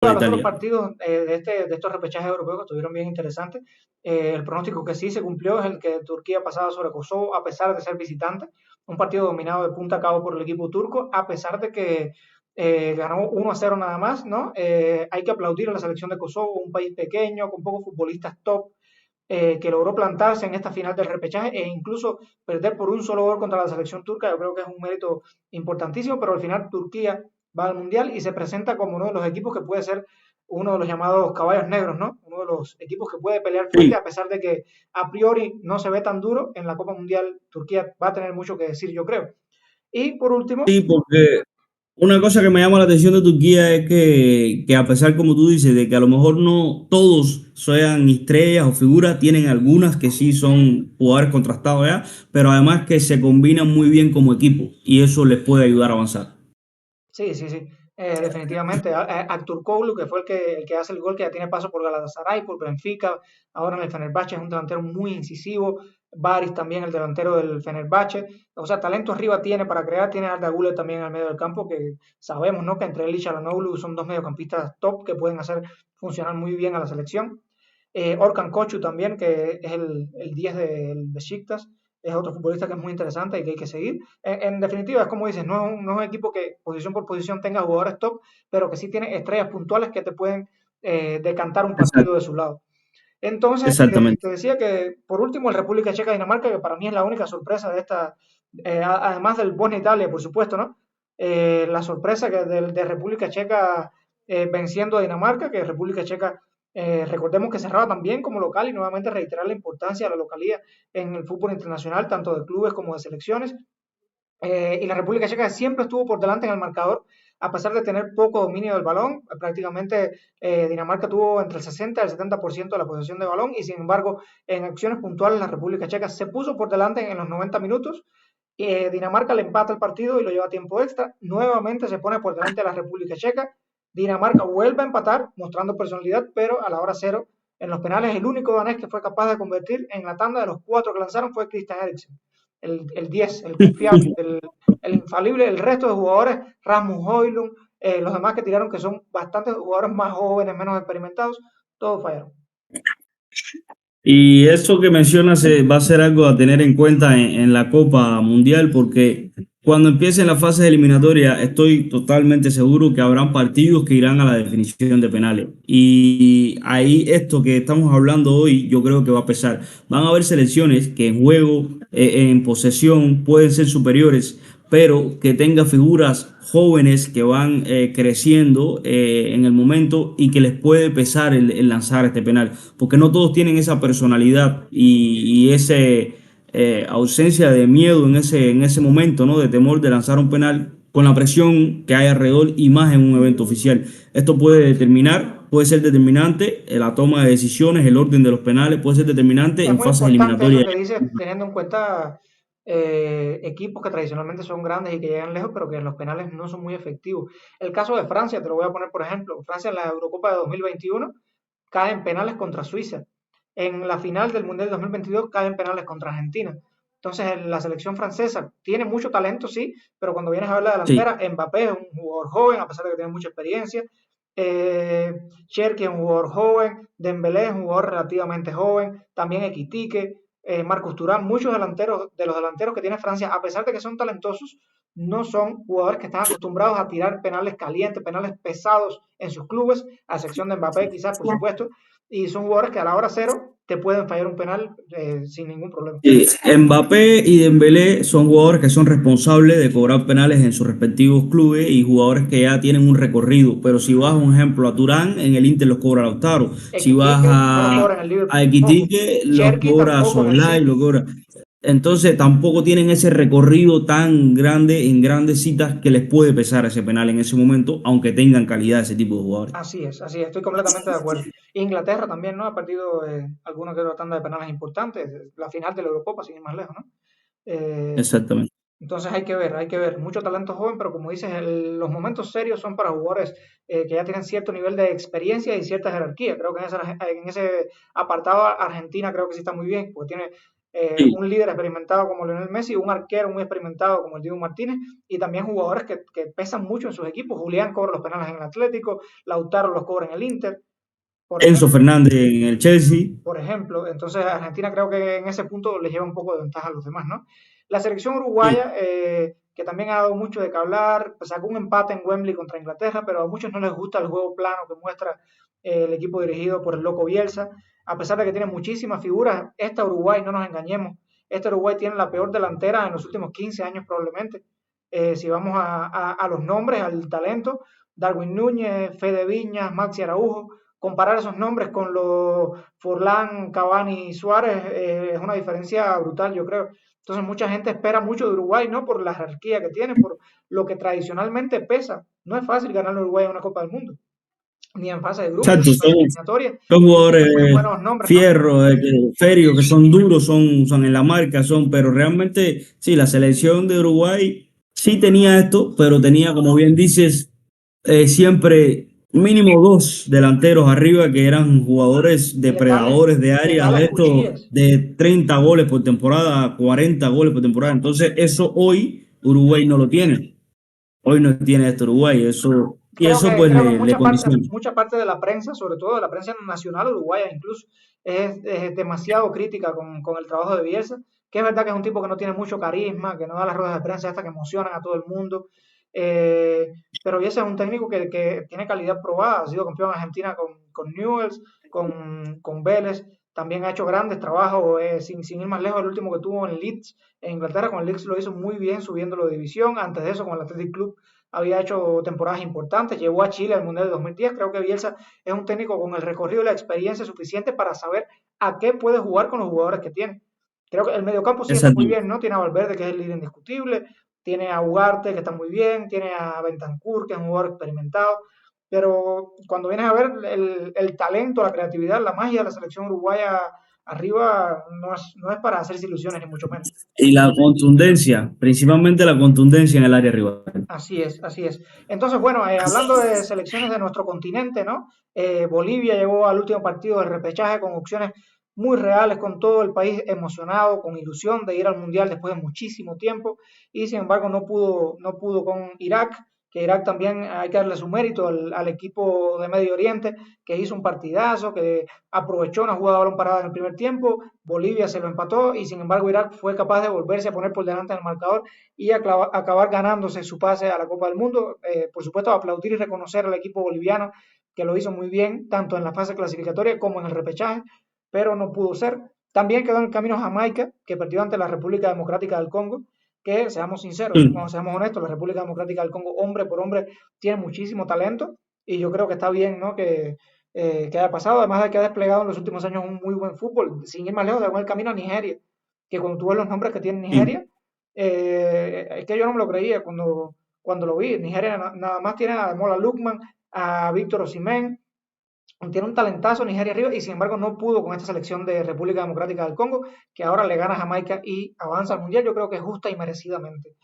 Con A los otros Italia. partidos de estos repechajes europeos que estuvieron bien interesantes, el pronóstico que sí se cumplió es el que Turquía pasaba sobre Kosovo a pesar de ser visitante, un partido dominado de punta a cabo por el equipo turco, a pesar de que ganó 1-0 nada más, ¿no? Hay que aplaudir a la selección de Kosovo, un país pequeño, con pocos futbolistas top, que logró plantarse en esta final del repechaje e incluso perder por un solo gol contra la selección turca. Yo creo que es un mérito importantísimo, pero al final Turquía va al Mundial y se presenta como uno de los equipos que puede ser uno de los llamados caballos negros, ¿no? Uno de los equipos que puede pelear fuerte, Sí, a pesar de que a priori no se ve tan duro en la Copa Mundial. Turquía va a tener mucho que decir, yo creo. Y por último, sí, porque una cosa que me llama la atención de Turquía es que a pesar, como tú dices, de que a lo mejor no todos sean estrellas o figuras, tienen algunas que sí son jugadores contrastados ya, pero además que se combinan muy bien como equipo y eso les puede ayudar a avanzar. sí, sí, sí, definitivamente. Aktürkoğlu, que fue el que hace el gol, que ya tiene paso por Galatasaray, por Benfica, ahora en el Fenerbahce, es un delantero muy incisivo. Baris también, el delantero del Fenerbahce. O sea, talento arriba tiene para crear. Tiene a Arda Güler también al medio del campo, que sabemos, ¿no? Que entre él y Çalhanoğlu son dos mediocampistas top que pueden hacer funcionar muy bien a la selección. Orkan Koçu también, que es el 10 del Besiktas, es otro futbolista que es muy interesante y que hay que seguir. En definitiva, es como dices, no es un equipo que posición por posición tenga jugadores top, pero que sí tiene estrellas puntuales que te pueden decantar un partido Exact- de su lado. Entonces, te Exactamente. decía que por último el República Checa-Dinamarca, que para mí es la única sorpresa de esta, además del Bosnia-Italia, por supuesto, ¿no? La sorpresa de República Checa venciendo a Dinamarca, que República Checa, recordemos que cerraba también como local y nuevamente reiterar la importancia de la localidad en el fútbol internacional, tanto de clubes como de selecciones. Y la República Checa siempre estuvo por delante en el marcador, a pesar de tener poco dominio del balón. Prácticamente Dinamarca tuvo entre el 60 y el 70% de la posesión de balón y sin embargo en acciones puntuales la República Checa se puso por delante en los 90 minutos. Dinamarca le empata el partido y lo lleva a tiempo extra. Nuevamente se pone por delante de la República Checa. Dinamarca vuelve a empatar mostrando personalidad, pero a la hora cero en los penales el único danés que fue capaz de convertir en la tanda de los cuatro que lanzaron fue Christian Eriksen, el 10, el confiable, el infalible. El resto de jugadores, Rasmus Højlund, los demás que tiraron, que son bastantes jugadores más jóvenes, menos experimentados, todos fallaron. Y eso que mencionas va a ser algo a tener en cuenta en la Copa Mundial, porque cuando empiecen las fases eliminatorias, estoy totalmente seguro que habrán partidos que irán a la definición de penales. Y ahí esto que estamos hablando hoy, yo creo que va a pesar. Van a haber selecciones que en juego, en posesión, pueden ser superiores, pero que tenga figuras jóvenes que van creciendo en el momento y que les puede pesar el lanzar este penal, porque no todos tienen esa personalidad y ese ausencia de miedo en ese momento, ¿no? De temor de lanzar un penal con la presión que hay alrededor y más en un evento oficial. Esto puede determinar, puede ser determinante la toma de decisiones, el orden de los penales, puede ser determinante Es en muy fases importante eso eliminatorias. que dices, teniendo en cuenta equipos que tradicionalmente son grandes y que llegan lejos, pero que en los penales no son muy efectivos. El caso de Francia, te lo voy a poner por ejemplo. Francia en la Eurocopa de 2021 cae en penales contra Suiza. En la final del Mundial 2022 cae en penales contra Argentina. Entonces, la selección francesa tiene mucho talento, sí, pero cuando vienes a ver la Sí, delantera, Mbappé es un jugador joven, a pesar de que tiene mucha experiencia. Eh, Cherki es un jugador joven, Dembélé es un jugador relativamente joven, también Ekitike, Marcos Thuram, muchos delanteros, de los delanteros que tiene Francia, a pesar de que son talentosos, no son jugadores que están acostumbrados a tirar penales calientes, penales pesados en sus clubes, a excepción de Mbappé quizás, por supuesto, y son jugadores que a la hora cero te pueden fallar un penal sin ningún problema. sí, Mbappé y Dembélé son jugadores que son responsables de cobrar penales en sus respectivos clubes y jugadores que ya tienen un recorrido. Pero si vas, un ejemplo, a Turán, en el Inter los cobra Lautaro. Si vas Ekitike no lo cobra en el a Liverpool, ojo. Equitique, los Cherky cobra tampoco en el Soslay, lo City. cobra. Entonces tampoco tienen ese recorrido tan grande en grandes citas que les puede pesar ese penal en ese momento, aunque tengan calidad ese tipo de jugadores. Así es, estoy completamente de acuerdo. Inglaterra también, ¿no? Ha perdido alguna que otra tanda de penales importantes. La final de la Eurocopa, sin ir más lejos, ¿no? Eh, Exactamente. entonces hay que ver. Mucho talento joven, pero como dices, los momentos serios son para jugadores que ya tienen cierto nivel de experiencia y cierta jerarquía. Creo que en ese apartado Argentina creo que sí está muy bien, porque tiene Sí, un líder experimentado como Lionel Messi, un arquero muy experimentado como el Diego Martínez, y también jugadores que pesan mucho en sus equipos. Julián cobra los penales en el Atlético, Lautaro los cobra en el Inter, por Enzo ejemplo. Fernández en el Chelsea. Por ejemplo, entonces Argentina creo que en ese punto les lleva un poco de ventaja a los demás, ¿no? La selección Sí, uruguaya, que también ha dado mucho de qué hablar, pues sacó un empate en Wembley contra Inglaterra, pero a muchos no les gusta el juego plano que muestra el equipo dirigido por el Loco Bielsa, a pesar de que tiene muchísimas figuras. Esta Uruguay, no nos engañemos, esta Uruguay tiene la peor delantera en los últimos 15 años probablemente. Si vamos a los nombres, al talento, Darwin Núñez, Fede Viñas, Maxi Araujo, comparar esos nombres con los Forlán, Cavani y Suárez es una diferencia brutal, yo creo. Entonces mucha gente espera mucho de Uruguay, ¿no? Por la jerarquía que tiene, por lo que tradicionalmente pesa. No es fácil ganar a Uruguay una Copa del Mundo, ni en fase de grupos, ni exacto, en fase eliminatoria, son y tiene jugadores muy buenos nombres, ¿no? fierros, ferios, que son duros, son en la marca, pero realmente sí, la selección de Uruguay sí tenía esto, pero tenía, como bien dices, siempre mínimo dos delanteros arriba que eran jugadores depredadores de área, Letales de estos cuchillas. de 30 goles por temporada, 40 goles por temporada. Entonces, eso hoy Uruguay no lo tiene. Hoy no tiene esto Uruguay, y eso pues Creo que le condiciona. mucha parte de la prensa, sobre todo de la prensa nacional uruguaya incluso, es demasiado crítica con el trabajo de Bielsa, que es verdad que es un tipo que no tiene mucho carisma, que no da las ruedas de prensa hasta que emocionan a todo el mundo, eh, pero Bielsa es un técnico que tiene calidad probada, ha sido campeón en Argentina con Newell's, con Vélez, también ha hecho grandes trabajos, sin ir más lejos, el último que tuvo en Leeds, en Inglaterra, con el Leeds lo hizo muy bien subiéndolo de división, antes de eso con el Athletic Club había hecho temporadas importantes, llevó a Chile al Mundial de 2010. Creo que Bielsa es un técnico con el recorrido y la experiencia suficiente para saber a qué puede jugar con los jugadores que tiene. Creo que el mediocampo sí está muy Exacto. bien, ¿no? Tiene a Valverde, que es el líder indiscutible, tiene a Ugarte, que está muy bien, tiene a Bentancur, que es un jugador experimentado, pero cuando vienes a ver el talento, la creatividad, la magia de la selección uruguaya arriba, no es para hacerse ilusiones, ni mucho menos. Y la contundencia, principalmente la contundencia en el área rival. Así es, así es. Entonces, bueno, hablando de selecciones de nuestro continente, ¿no? Bolivia llegó al último partido del repechaje con opciones muy reales, con todo el país emocionado, con ilusión de ir al Mundial después de muchísimo tiempo, y sin embargo no pudo con Irak, que Irak también hay que darle su mérito al equipo de Medio Oriente, que hizo un partidazo, que aprovechó una jugada de balón parada en el primer tiempo, Bolivia se lo empató, y sin embargo Irak fue capaz de volverse a poner por delante en el marcador y acabar ganándose su pase a la Copa del Mundo. Por supuesto, aplaudir y reconocer al equipo boliviano que lo hizo muy bien, tanto en la fase clasificatoria como en el repechaje, pero no pudo ser. También quedó en el camino Jamaica, que perdió ante la República Democrática del Congo, que seamos sinceros, cuando Sí. seamos honestos, la República Democrática del Congo, hombre por hombre, tiene muchísimo talento y yo creo que está bien, ¿no? Que haya pasado, además de que ha desplegado en los últimos años un muy buen fútbol, sin ir más lejos, de el camino a Nigeria, que cuando tú ves los nombres que tiene Sí. Nigeria, es que yo no me lo creía cuando lo vi. Nigeria nada más tiene a Mola Lukman, a Víctor Osimhen, tiene un talentazo Nigeria arriba y sin embargo no pudo con esta selección de República Democrática del Congo, que ahora le gana a Jamaica y avanza al Mundial, yo creo que justa y merecidamente.